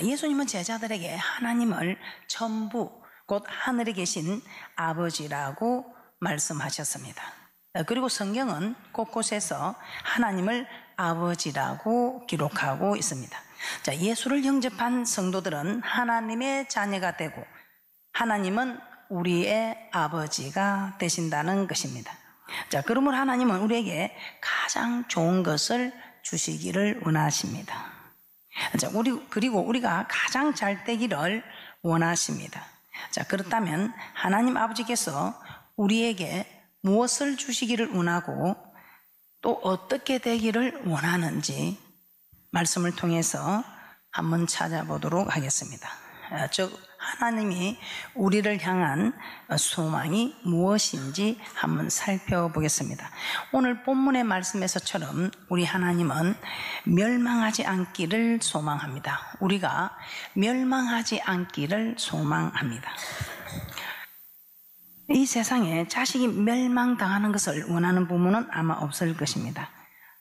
예수님은 제자들에게 하나님을 전부 곧 하늘에 계신 아버지라고 말씀하셨습니다. 그리고 성경은 곳곳에서 하나님을 아버지라고 기록하고 있습니다. 예수를 영접한 성도들은 하나님의 자녀가 되고 하나님은 우리의 아버지가 되신다는 것입니다. 그러므로 하나님은 우리에게 가장 좋은 것을 주시기를 원하십니다. 그리고 우리가 가장 잘 되기를 원하십니다. 그렇다면 하나님 아버지께서 우리에게 무엇을 주시기를 원하고 또 어떻게 되기를 원하는지 말씀을 통해서 한번 찾아보도록 하겠습니다. 즉 하나님이 우리를 향한 소망이 무엇인지 한번 살펴보겠습니다. 오늘 본문의 말씀에서처럼 우리 하나님은 멸망하지 않기를 소망합니다. 우리가 멸망하지 않기를 소망합니다. 이 세상에 자식이 멸망당하는 것을 원하는 부모는 아마 없을 것입니다.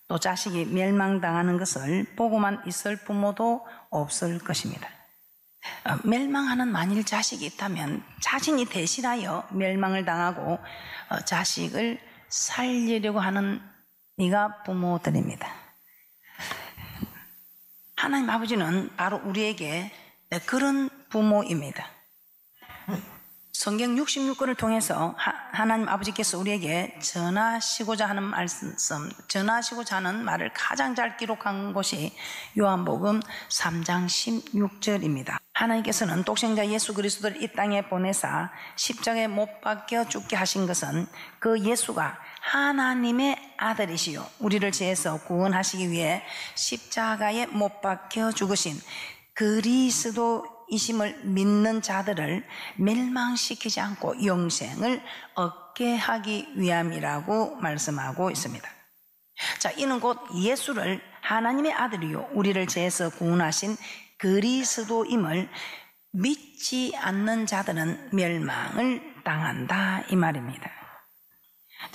또 자식이 멸망당하는 것을 보고만 있을 부모도 없을 것입니다. 멸망하는 만일 자식이 있다면 자신이 대신하여 멸망을 당하고 자식을 살리려고 하는 이가 부모들입니다. 하나님 아버지는 바로 우리에게 그런 부모입니다. 성경 66권을 통해서 하나님 아버지께서 우리에게 전하시고자 하는 말씀, 전하시고자 하는 말을 가장 잘 기록한 곳이 요한복음 3장 16절입니다. 하나님께서는 독생자 예수 그리스도를 이 땅에 보내사 십자가에 못 박혀 죽게 하신 것은 그 예수가 하나님의 아들이시요 우리를 죄에서 구원하시기 위해 십자가에 못 박혀 죽으신 그리스도이심을 믿는 자들을 멸망시키지 않고 영생을 얻게 하기 위함이라고 말씀하고 있습니다. 이는 곧 예수를 하나님의 아들이요 우리를 죄에서 구원하신 그리스도임을 믿지 않는 자들은 멸망을 당한다 이 말입니다.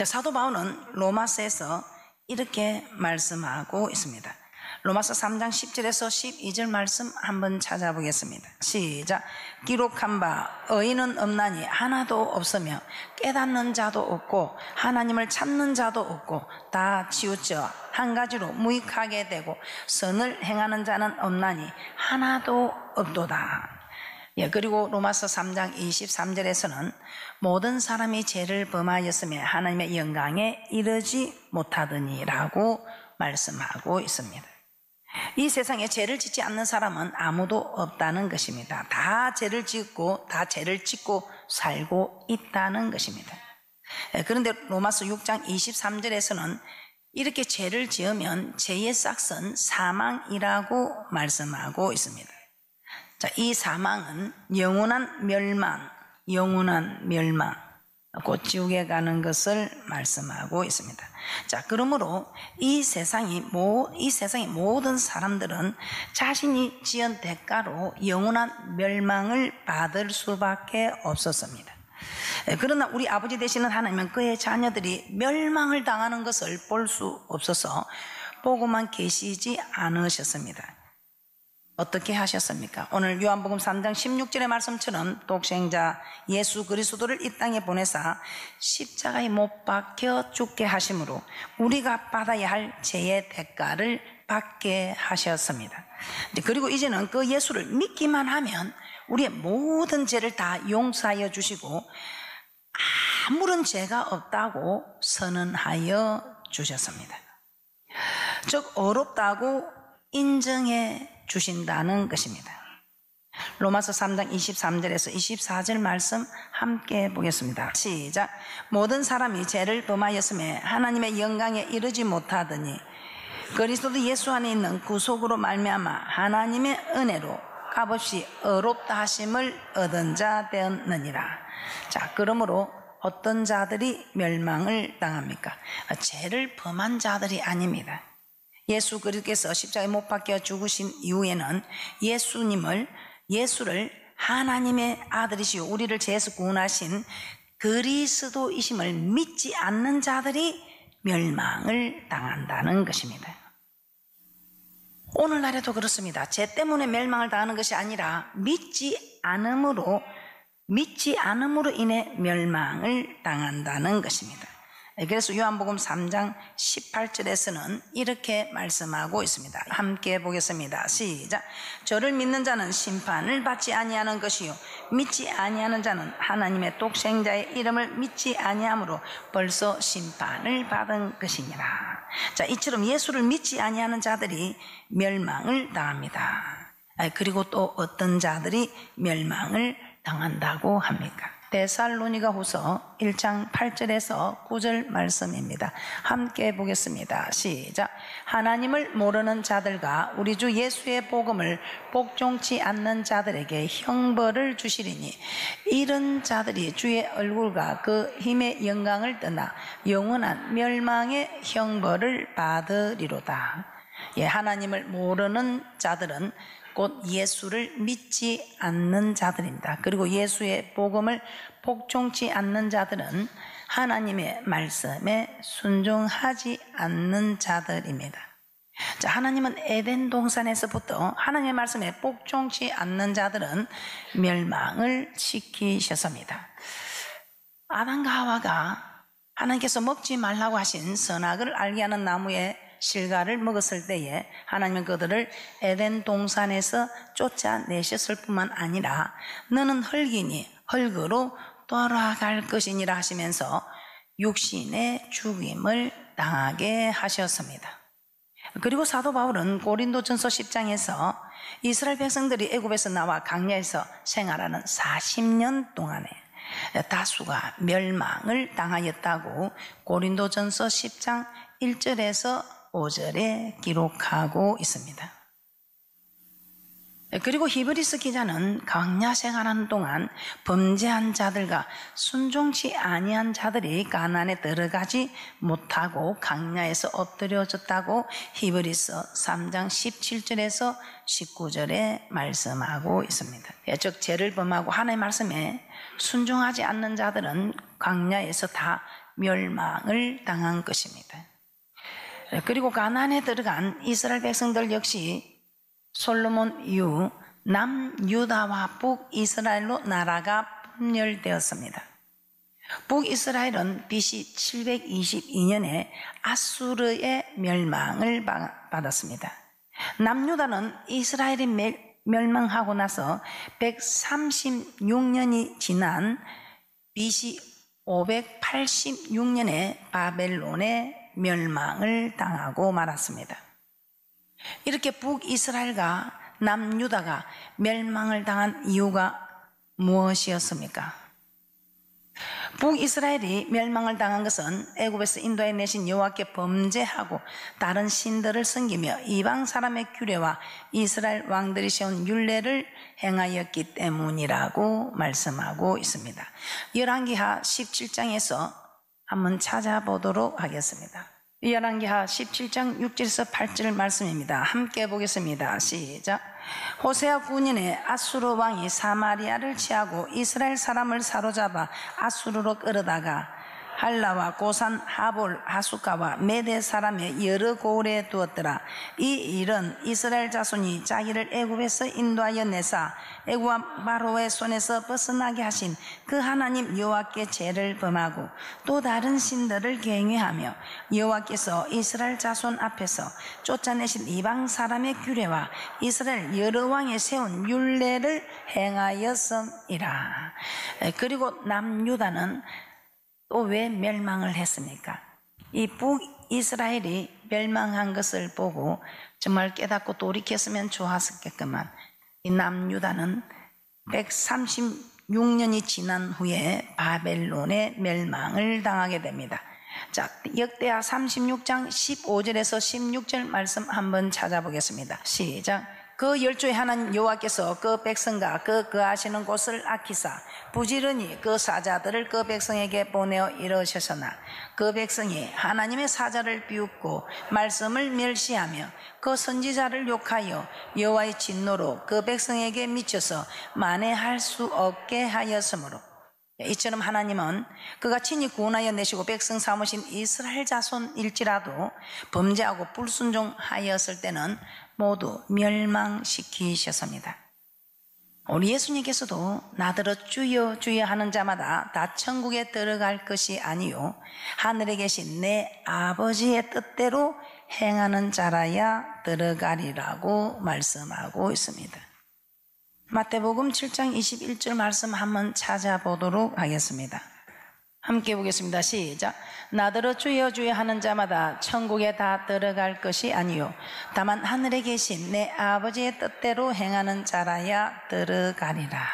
사도 바울은 로마서에서 이렇게 말씀하고 있습니다. 로마서 3장 10절에서 12절 말씀 한번 찾아보겠습니다. 시작. 기록한 바 의인은 없나니 하나도 없으며 깨닫는 자도 없고 하나님을 찾는 자도 없고 다 치우쳐 한 가지로 무익하게 되고 선을 행하는 자는 없나니 하나도 없도다. 그리고 로마서 3장 23절에서는 모든 사람이 죄를 범하였으며 하나님의 영광에 이르지 못하더니라고 말씀하고 있습니다. 이 세상에 죄를 짓지 않는 사람은 아무도 없다는 것입니다. 다 죄를 짓고 다 죄를 짓고 살고 있다는 것입니다. 그런데 로마서 6장 23절에서는 이렇게 죄를 지으면 죄의 싹은 사망이라고 말씀하고 있습니다. 이 사망은 영원한 멸망, 곧 지옥에 가는 것을 말씀하고 있습니다. 그러므로 이 세상의 모든 사람들은 자신이 지은 대가로 영원한 멸망을 받을 수밖에 없었습니다. 그러나 우리 아버지 되시는 하나님은 그의 자녀들이 멸망을 당하는 것을 볼 수 없어서 보고만 계시지 않으셨습니다. 어떻게 하셨습니까? 오늘 요한복음 3장 16절의 말씀처럼 독생자 예수 그리스도를 이 땅에 보내사 십자가에 못 박혀 죽게 하심으로 우리가 받아야 할 죄의 대가를 받게 하셨습니다. 그리고 이제는 그 예수를 믿기만 하면 우리의 모든 죄를 다 용서하여 주시고 아무런 죄가 없다고 선언하여 주셨습니다. 즉 어렵다고 인정해 주신다는 것입니다. 로마서 3장 23절에서 24절 말씀 함께 보겠습니다. 시작. 모든 사람이 죄를 범하였음에 하나님의 영광에 이르지 못하더니 그리스도 예수 안에 있는 구속으로 말미암아 하나님의 은혜로 값없이 어렵다 하심을 얻은 자 되었느니라. 그러므로 어떤 자들이 멸망을 당합니까? 죄를 범한 자들이 아닙니다. 예수 그리스도께서 십자가에 못 박혀 죽으신 이후에는 예수를 하나님의 아들이시오 우리를 죄에서 구원하신 그리스도이심을 믿지 않는 자들이 멸망을 당한다는 것입니다. 오늘날에도 그렇습니다. 죄 때문에 멸망을 당하는 것이 아니라 믿지 않음으로 인해 멸망을 당한다는 것입니다. 그래서 요한복음 3장 18절에서는 이렇게 말씀하고 있습니다. 함께 보겠습니다. 시작. 저를 믿는 자는 심판을 받지 아니하는 것이요 믿지 아니하는 자는 하나님의 독생자의 이름을 믿지 아니함으로 벌써 심판을 받은 것이니라. 자, 이처럼 예수를 믿지 아니하는 자들이 멸망을 당합니다. 그리고 또 어떤 자들이 멸망을 당한다고 합니까? 데살로니가 후서 1장 8절에서 9절 말씀입니다. 함께 보겠습니다. 시작. 하나님을 모르는 자들과 우리 주 예수의 복음을 복종치 않는 자들에게 형벌을 주시리니 이런 자들이 주의 얼굴과 그 힘의 영광을 떠나 영원한 멸망의 형벌을 받으리로다. 하나님을 모르는 자들은 곧 예수를 믿지 않는 자들입니다. 그리고 예수의 복음을 복종치 않는 자들은 하나님의 말씀에 순종하지 않는 자들입니다. 자, 하나님은 에덴 동산에서부터 하나님의 말씀에 복종치 않는 자들은 멸망을 시키셨습니다. 아담과 하와가 하나님께서 먹지 말라고 하신 선악을 알게 하는 나무의 실과를 먹었을 때에 하나님은 그들을 에덴 동산에서 쫓아내셨을 뿐만 아니라 너는 흙이니 흙으로 돌아갈 것이니라 하시면서 육신의 죽임을 당하게 하셨습니다. 그리고 사도 바울은 고린도전서 10장에서 이스라엘 백성들이 애굽에서 나와 광야에서 생활하는 40년 동안에 다수가 멸망을 당하였다고 고린도전서 10장 1절에서 5절에 기록하고 있습니다. 그리고 히브리서 기자는 광야 생활하는 동안 범죄한 자들과 순종치 아니한 자들이 가나안에 들어가지 못하고 광야에서 엎드려졌다고 히브리서 3장 17절에서 19절에 말씀하고 있습니다. 즉 죄를 범하고 하나님의 말씀에 순종하지 않는 자들은 광야에서 다 멸망을 당한 것입니다. 그리고 가나안에 들어간 이스라엘 백성들 역시 솔로몬 이후 남유다와 북이스라엘로 나라가 분열되었습니다. 북이스라엘은 BC 722년에 아수르의 멸망을 받았습니다. 남유다는 이스라엘이 멸망하고 나서 136년이 지난 BC 586년에 바벨론의 멸망을 당하고 말았습니다. 이렇게 북이스라엘과 남유다가 멸망을 당한 이유가 무엇이었습니까? 북이스라엘이 멸망을 당한 것은 애굽에서 인도해 내신 여호와께 범죄하고 다른 신들을 섬기며 이방 사람의 규례와 이스라엘 왕들이 세운 율례를 행하였기 때문이라고 말씀하고 있습니다. 열왕기하 17장에서 한번 찾아보도록 하겠습니다. 열왕기하 17장 6절에서 8절 말씀입니다. 함께 보겠습니다. 시작. 호세아 9년에 아수르 왕이 사마리아를 취하고 이스라엘 사람을 사로잡아 아수르로 끌어다가 할라와 고산, 하볼, 하수카와 메대 사람의 여러 고을에 두었더라. 이 일은 이스라엘 자손이 자기를 애굽에서 인도하여 내사 애굽 바로의 손에서 벗어나게 하신 그 하나님 여호와께 죄를 범하고 또 다른 신들을 경외하며 여호와께서 이스라엘 자손 앞에서 쫓아내신 이방 사람의 규례와 이스라엘 여러 왕에 세운 율례를 행하였음이라. 그리고 남유다는 또 왜 멸망을 했습니까? 이 북이스라엘이 멸망한 것을 보고 정말 깨닫고 돌이켰으면 좋았겠구만. 이 남유다는 136년이 지난 후에 바벨론의 멸망을 당하게 됩니다. 자, 역대하 36장 15절에서 16절 말씀 한번 찾아보겠습니다. 시작. 그 열조의 하나님 여호와께서 그 백성과 그 거하시는 곳을 아키사 부지런히 그 사자들을 그 백성에게 보내어 이르셨으나 그 백성이 하나님의 사자를 비웃고 말씀을 멸시하며 그 선지자를 욕하여 여호와의 진노로 그 백성에게 미쳐서 만회할 수 없게 하였으므로 이처럼 하나님은 그가 친히 구원하여 내시고 백성 삼으신 이스라엘 자손일지라도 범죄하고 불순종하였을 때는 모두 멸망시키셨습니다. 우리 예수님께서도 나더러 주여 주여 하는 자마다 다 천국에 들어갈 것이 아니요 하늘에 계신 내 아버지의 뜻대로 행하는 자라야 들어가리라고 말씀하고 있습니다. 마태복음 7장 21절 말씀 한번 찾아보도록 하겠습니다. 함께 보겠습니다. 시작. 나더러 주여 주여 하는 자마다 천국에 다 들어갈 것이 아니요 다만 하늘에 계신 내 아버지의 뜻대로 행하는 자라야 들어가리라.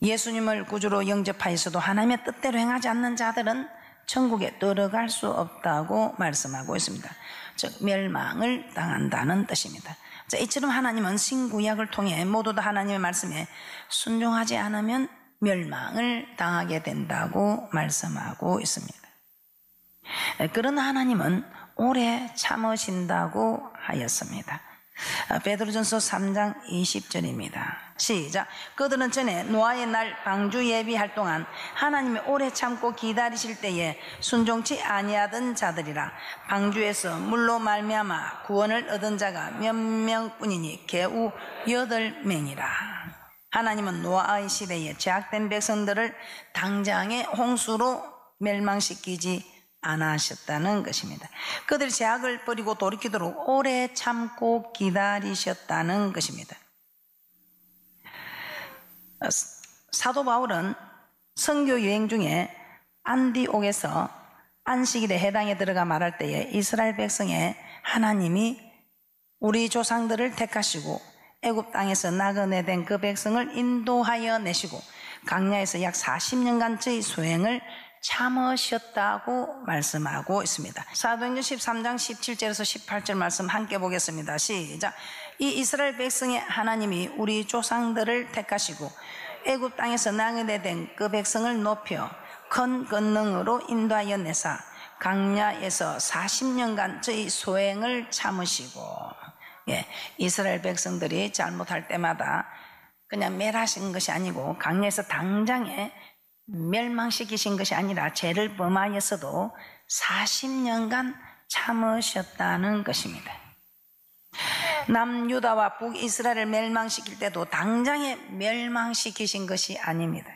예수님을 구주로 영접하여서도 하나님의 뜻대로 행하지 않는 자들은 천국에 들어갈 수 없다고 말씀하고 있습니다. 즉 멸망을 당한다는 뜻입니다. 자, 이처럼 하나님은 신구약을 통해 모두 다 하나님의 말씀에 순종하지 않으면 멸망을 당하게 된다고 말씀하고 있습니다. 그러나 하나님은 오래 참으신다고 하였습니다. 베드로전서 3장 20절입니다. 시작. 그들은 전에 노아의 날 방주 예비할 동안 하나님이 오래 참고 기다리실 때에 순종치 아니하던 자들이라. 방주에서 물로 말미암아 구원을 얻은 자가 몇 명뿐이니 겨우 8명이라. 하나님은 노아의 시대에 제약된 백성들을 당장의 홍수로 멸망시키지 않으셨다는 것입니다. 그들이 제약을 버리고 돌이키도록 오래 참고 기다리셨다는 것입니다. 사도 바울은 선교 여행 중에 안디옥에서 안식일에 해당에 들어가 말할 때에 이스라엘 백성에 하나님이 우리 조상들을 택하시고 애굽 땅에서 나그네된 그 백성을 인도하여 내시고 광야에서 약 40년간 저희 소행을 참으셨다고 말씀하고 있습니다. 사도행전 13장 17절에서 18절 말씀 함께 보겠습니다. 시작. 이 이스라엘 백성의 하나님이 우리 조상들을 택하시고 애굽 땅에서 나그네된 그 백성을 높여 큰 권능으로 인도하여 내사 광야에서 40년간 저희 소행을 참으시고. 이스라엘 백성들이 잘못할 때마다 그냥 멸하신 것이 아니고 광야에서 당장에 멸망시키신 것이 아니라 죄를 범하였어도 40년간 참으셨다는 것입니다. 남유다와 북이스라엘을 멸망시킬 때도 당장에 멸망시키신 것이 아닙니다.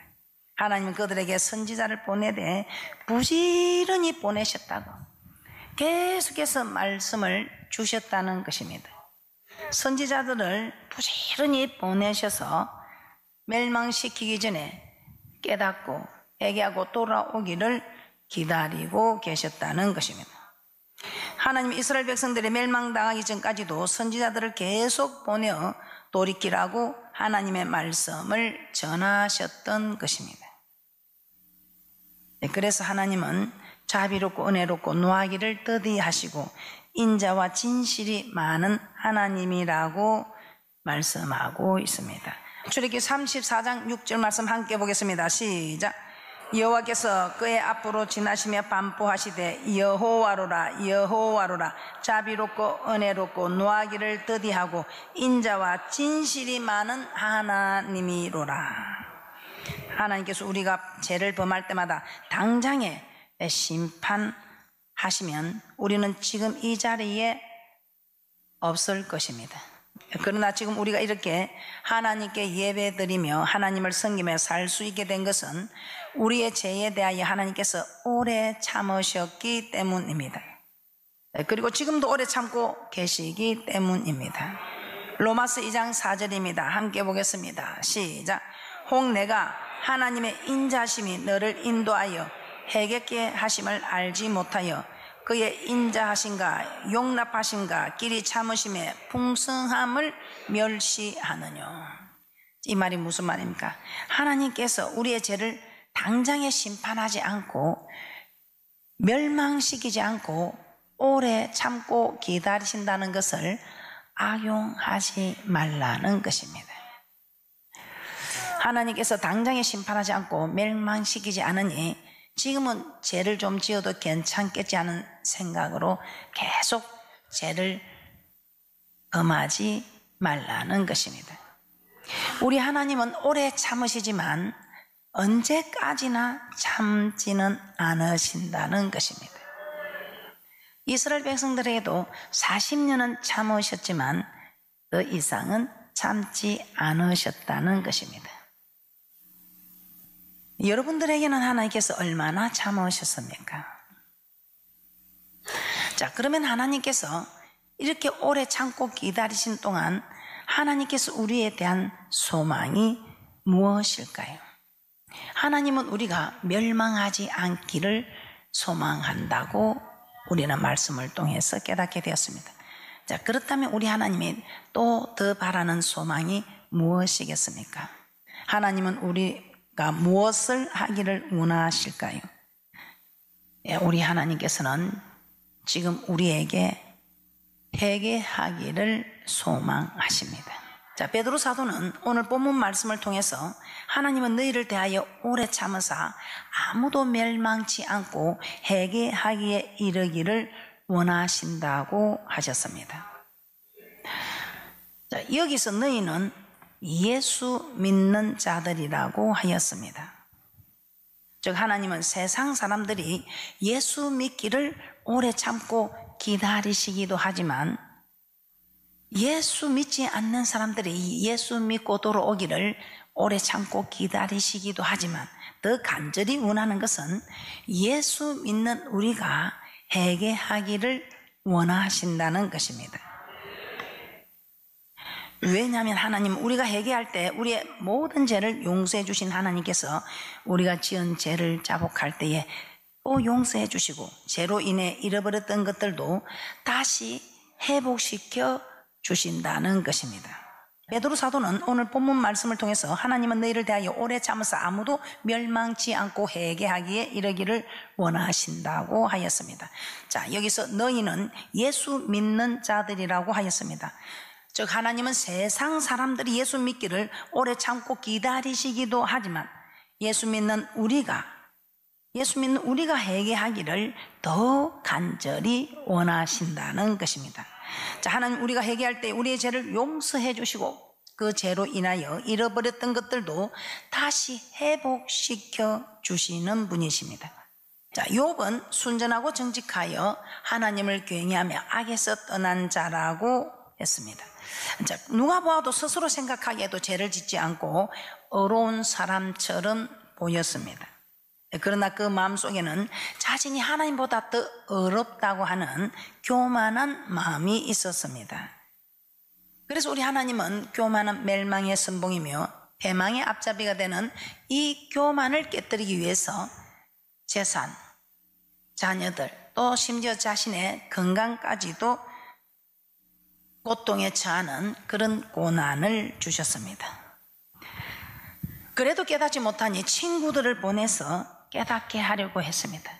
하나님은 그들에게 선지자를 보내되 부지런히 보내셨다고 계속해서 말씀을 주셨다는 것입니다. 선지자들을 부지런히 보내셔서 멸망시키기 전에 깨닫고 회개하고 돌아오기를 기다리고 계셨다는 것입니다. 하나님 이스라엘 백성들이 멸망당하기 전까지도 선지자들을 계속 보내어 돌이키라고 하나님의 말씀을 전하셨던 것입니다. 그래서 하나님은 자비롭고 은혜롭고 노하기를 더디하시고 인자와 진실이 많은 하나님이라고 말씀하고 있습니다. 출애굽기 34장 6절 말씀 함께 보겠습니다. 시작. 여호와께서 그의 앞으로 지나시며 반포하시되 여호와로라 여호와로라 자비롭고 은혜롭고 노하기를 더디하고 인자와 진실이 많은 하나님이로라. 하나님께서 우리가 죄를 범할 때마다 당장에 심판하시면 우리는 지금 이 자리에 없을 것입니다. 그러나 지금 우리가 이렇게 하나님께 예배드리며 하나님을 섬기며 살 수 있게 된 것은 우리의 죄에 대하여 하나님께서 오래 참으셨기 때문입니다. 그리고 지금도 오래 참고 계시기 때문입니다. 로마서 2장 4절입니다. 함께 보겠습니다. 시작. 혹 내가 하나님의 인자심이 너를 인도하여 해겠게 하심을 알지 못하여 그의 인자하심과 용납하심과 길이 참으심의 풍성함을 멸시하느냐. 이 말이 무슨 말입니까? 하나님께서 우리의 죄를 당장에 심판하지 않고 멸망시키지 않고 오래 참고 기다리신다는 것을 악용하지 말라는 것입니다. 하나님께서 당장에 심판하지 않고 멸망시키지 않으니 지금은 죄를 좀 지어도 괜찮겠지 하는 생각으로 계속 죄를 범하지 말라는 것입니다. 우리 하나님은 오래 참으시지만 언제까지나 참지는 않으신다는 것입니다. 이스라엘 백성들에게도 40년은 참으셨지만 그 이상은 참지 않으셨다는 것입니다. 여러분들에게는 하나님께서 얼마나 참으셨습니까? 자, 그러면 하나님께서 이렇게 오래 참고 기다리신 동안 하나님께서 우리에 대한 소망이 무엇일까요? 하나님은 우리가 멸망하지 않기를 소망한다고 우리는 말씀을 통해서 깨닫게 되었습니다. 자, 그렇다면 우리 하나님이 또 더 바라는 소망이 무엇이겠습니까? 하나님은 우리가 무엇을 하기를 원하실까요? 우리 하나님께서는 지금 우리에게 회개하기를 소망하십니다. 자, 베드로 사도는 오늘 본문 말씀을 통해서 하나님은 너희를 대하여 오래 참으사 아무도 멸망치 않고 회개하기에 이르기를 원하신다고 하셨습니다. 자, 여기서 너희는 예수 믿는 자들이라고 하였습니다. 즉 하나님은 세상 사람들이 예수 믿기를 오래 참고 기다리시기도 하지만 예수 믿지 않는 사람들이 예수 믿고 돌아오기를 오래 참고 기다리시기도 하지만 더 간절히 원하는 것은 예수 믿는 우리가 회개하기를 원하신다는 것입니다. 왜냐하면 하나님 우리가 회개할 때 우리의 모든 죄를 용서해 주신 하나님께서 우리가 지은 죄를 자복할 때에 또 용서해 주시고 죄로 인해 잃어버렸던 것들도 다시 회복시켜 주신다는 것입니다. 베드로 사도는 오늘 본문 말씀을 통해서 하나님은 너희를 대하여 오래 참으사 아무도 멸망치 않고 회개하기에 이르기를 원하신다고 하였습니다. 자, 여기서 너희는 예수 믿는 자들이라고 하였습니다. 즉 하나님은 세상 사람들이 예수 믿기를 오래 참고 기다리시기도 하지만 예수 믿는 우리가 회개하기를 더 간절히 원하신다는 것입니다. 자, 하나님 우리가 회개할 때 우리의 죄를 용서해 주시고 그 죄로 인하여 잃어버렸던 것들도 다시 회복시켜 주시는 분이십니다. 자, 욥은 순전하고 정직하여 하나님을 경외하며 악에서 떠난 자라고 했습니다. 자, 누가 보아도 스스로 생각하기에도 죄를 짓지 않고 의로운 사람처럼 보였습니다. 그러나 그 마음속에는 자신이 하나님보다 더 어렵다고 하는 교만한 마음이 있었습니다. 그래서 우리 하나님은 교만은 멸망의 선봉이며 패망의 앞잡이가 되는 이 교만을 깨뜨리기 위해서 재산, 자녀들 또 심지어 자신의 건강까지도 고통에 처하는 그런 고난을 주셨습니다. 그래도 깨닫지 못하니 친구들을 보내서 깨닫게 하려고 했습니다.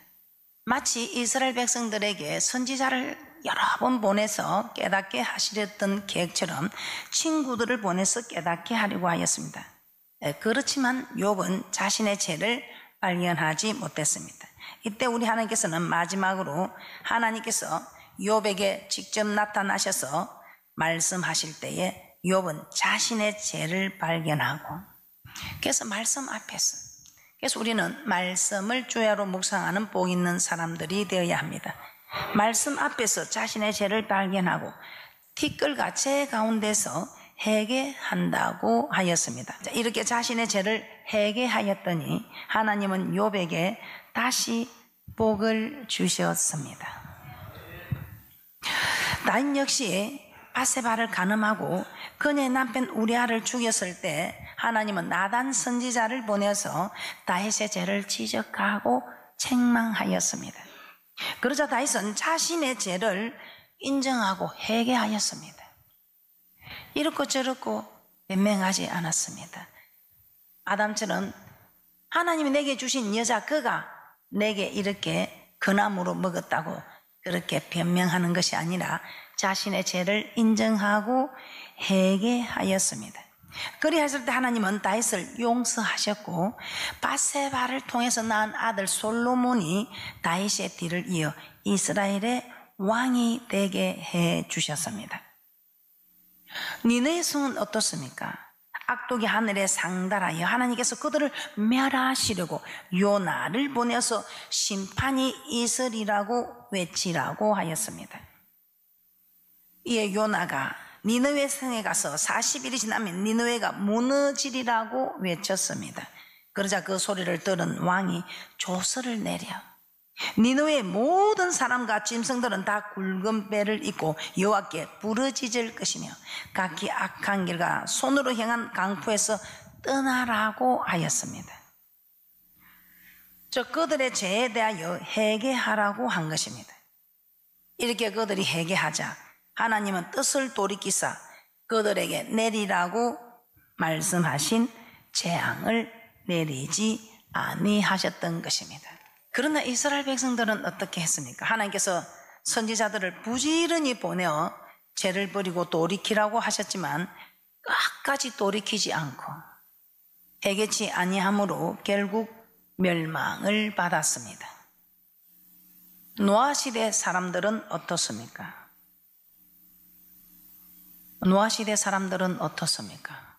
마치 이스라엘 백성들에게 선지자를 여러 번 보내서 깨닫게 하시렸던 계획처럼 친구들을 보내서 깨닫게 하려고 하였습니다. 그렇지만 욥은 자신의 죄를 발견하지 못했습니다. 이때 우리 하나님께서는 마지막으로 하나님께서 욥에게 직접 나타나셔서 말씀하실 때에 욥은 자신의 죄를 발견하고 그래서 말씀 앞에서 그래서 우리는 말씀을 주야로 묵상하는 복 있는 사람들이 되어야 합니다. 말씀 앞에서 자신의 죄를 발견하고 티끌과 재 가운데서 회개한다고 하였습니다. 이렇게 자신의 죄를 회개하였더니 하나님은 욥에게 다시 복을 주셨습니다. 다윗 역시 바세바를 간음하고 그녀의 남편 우리아를 죽였을 때 하나님은 나단 선지자를 보내서 다윗의 죄를 지적하고 책망하였습니다. 그러자 다윗은 자신의 죄를 인정하고 회개하였습니다. 이렇고 저렇고 변명하지 않았습니다. 아담처럼 하나님이 내게 주신 여자 그가 내게 이렇게 그나무로 먹었다고 그렇게 변명하는 것이 아니라 자신의 죄를 인정하고 회개하였습니다. 그리하였을 때 하나님은 다윗을 용서하셨고 바세바를 통해서 낳은 아들 솔로몬이 다윗의 뒤를 이어 이스라엘의 왕이 되게 해 주셨습니다. 니느의 성은 어떻습니까? 악독이 하늘에 상달하여 하나님께서 그들을 멸하시려고 요나를 보내서 심판이 있으리라고 외치라고 하였습니다. 이에 요나가 니느웨 성에 가서 40일이 지나면 니느웨가 무너지리라고 외쳤습니다. 그러자 그 소리를 들은 왕이 조서를 내려 니느웨의 모든 사람과 짐승들은 다 굵은 뼈를 입고 여호와께 부르짖을 것이며 각기 악한 길과 손으로 행한 강포에서 떠나라고 하였습니다. 그들의 죄에 대하여 회개하라고 한 것입니다. 이렇게 그들이 회개하자 하나님은 뜻을 돌이키사 그들에게 내리라고 말씀하신 재앙을 내리지 아니하셨던 것입니다. 그러나 이스라엘 백성들은 어떻게 했습니까? 하나님께서 선지자들을 부지런히 보내어 죄를 버리고 돌이키라고 하셨지만 끝까지 돌이키지 않고 회개치 아니함으로 결국 멸망을 받았습니다. 노아 시대 사람들은 어떻습니까? 노아 시대 사람들은 어떻습니까?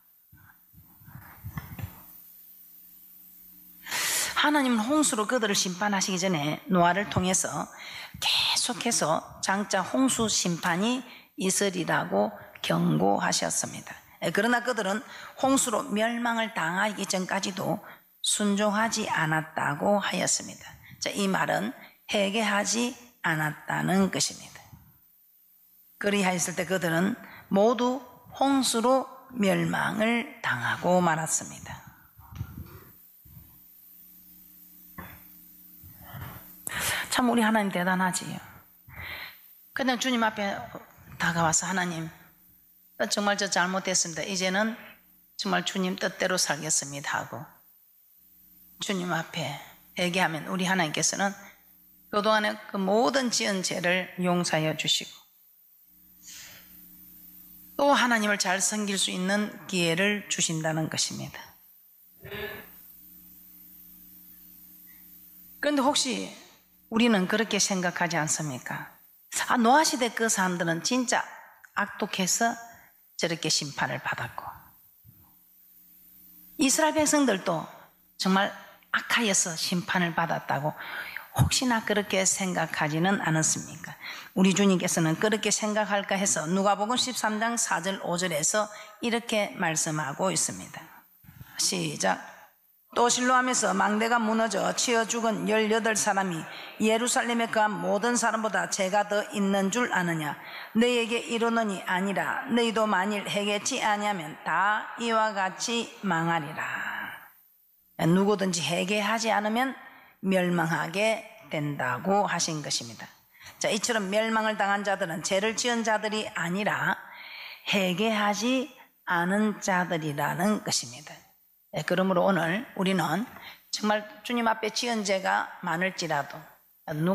하나님은 홍수로 그들을 심판하시기 전에 노아를 통해서 계속해서 장차 홍수 심판이 있으리라고 경고하셨습니다. 그러나 그들은 홍수로 멸망을 당하기 전까지도 순종하지 않았다고 하였습니다. 이 말은 회개하지 않았다는 것입니다. 그리하였을 때 그들은 모두 홍수로 멸망을 당하고 말았습니다. 참 우리 하나님 대단하지요. 그냥 주님 앞에 다가와서 하나님 정말 저 잘못했습니다. 이제는 정말 주님 뜻대로 살겠습니다 하고 주님 앞에 회개하면 우리 하나님께서는 그동안의 그 모든 지은 죄를 용서하여 주시고 또 하나님을 잘 섬길 수 있는 기회를 주신다는 것입니다. 그런데 혹시 우리는 그렇게 생각하지 않습니까? 노아 시대 그 사람들은 진짜 악독해서 저렇게 심판을 받았고 이스라엘 백성들도 정말 악하여서 심판을 받았다고 혹시나 그렇게 생각하지는 않았습니까? 우리 주님께서는 그렇게 생각할까 해서 누가복음 13장 4절 5절에서 이렇게 말씀하고 있습니다. 시작. 또 실로암에서 망대가 무너져 치어 죽은 18사람이 예루살렘에 거한 모든 사람보다 죄가 더 있는 줄 아느냐? 너희에게 이르노니 아니라 너희도 만일 회개치 아니하면 다 이와 같이 망하리라. 누구든지 회개하지 않으면 멸망하게 된다고 하신 것입니다. 이처럼 멸망을 당한 자들은 죄를 지은 자들이 아니라 회개하지 않은 자들이라는 것입니다. 그러므로 오늘 우리는 정말 주님 앞에 지은 죄가 많을지라도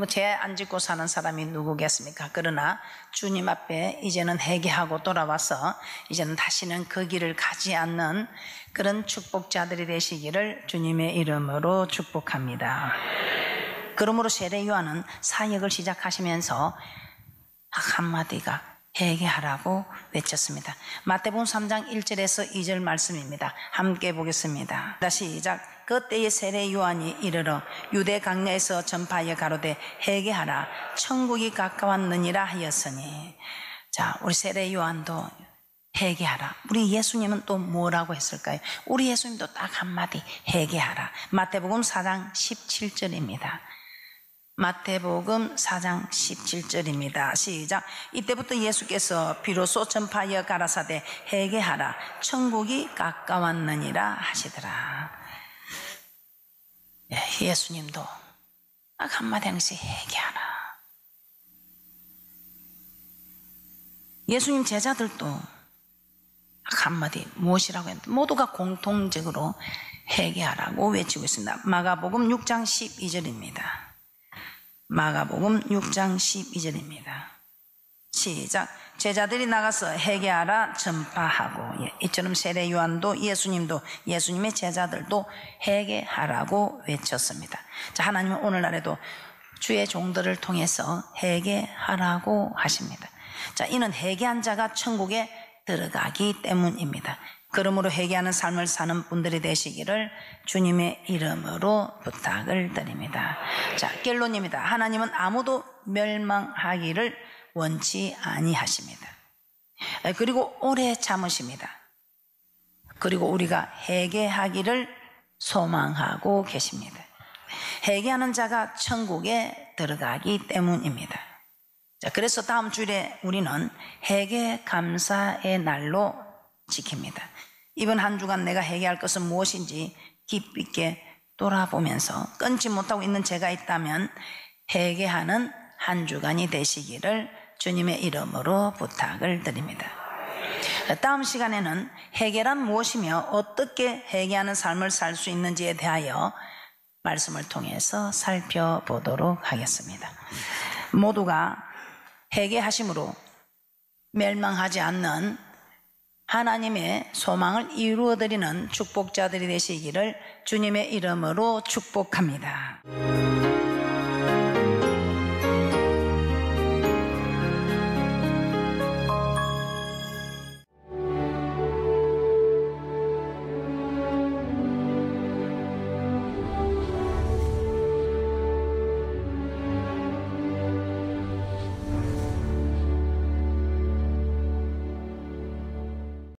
죄 안 짓고 사는 사람이 누구겠습니까? 그러나 주님 앞에 이제는 회개하고 돌아와서 이제는 다시는 그 길을 가지 않는 그런 축복자들이 되시기를 주님의 이름으로 축복합니다. 그러므로 세례 요한은 사역을 시작하시면서 한마디가 회개하라고 외쳤습니다. 마태복음 3장 1절에서 2절 말씀입니다. 함께 보겠습니다. 시작. 그때에 세례 요한이 이르러 유대 강야에서 전파하여 가로되 회개하라 천국이 가까웠느니라 하였으니. 우리 세례 요한도 회개하라. 우리 예수님은 또 뭐라고 했을까요? 우리 예수님도 딱 한마디 회개하라. 마태복음 4장 17절입니다. 마태복음 4장 17절입니다. 시작. 이때부터 예수께서 비로소 전파하여 가라사대 회개하라 천국이 가까웠느니라 하시더라. 예수님도 딱 한마디 하면서 회개하라. 예수님 제자들도 딱 한마디 무엇이라고 했는데 모두가 공통적으로 회개하라고 외치고 있습니다. 마가복음 6장 12절입니다. 마가복음 6장 12절입니다. 시작. 제자들이 나가서 회개하라 전파하고. 이처럼 세례 요한도 예수님도 예수님의 제자들도 회개하라고 외쳤습니다. 하나님은 오늘날에도 주의 종들을 통해서 회개하라고 하십니다. 이는 회개한 자가 천국에 들어가기 때문입니다. 그러므로 회개하는 삶을 사는 분들이 되시기를 주님의 이름으로 부탁을 드립니다. 자, 결론입니다. 하나님은 아무도 멸망하기를 원치 아니하십니다. 그리고 오래 참으십니다. 그리고 우리가 회개하기를 소망하고 계십니다. 회개하는 자가 천국에 들어가기 때문입니다. 자, 그래서 다음 주일에 우리는 회개 감사의 날로 지킵니다. 이번 한 주간 내가 회개할 것은 무엇인지 깊이 있게 돌아보면서 끊지 못하고 있는 죄가 있다면 회개하는 한 주간이 되시기를 주님의 이름으로 부탁을 드립니다. 다음 시간에는 회개란 무엇이며 어떻게 회개하는 삶을 살 수 있는지에 대하여 말씀을 통해서 살펴보도록 하겠습니다. 모두가 회개하심으로 멸망하지 않는 하나님의 소망을 이루어드리는 축복자들이 되시기를 주님의 이름으로 축복합니다.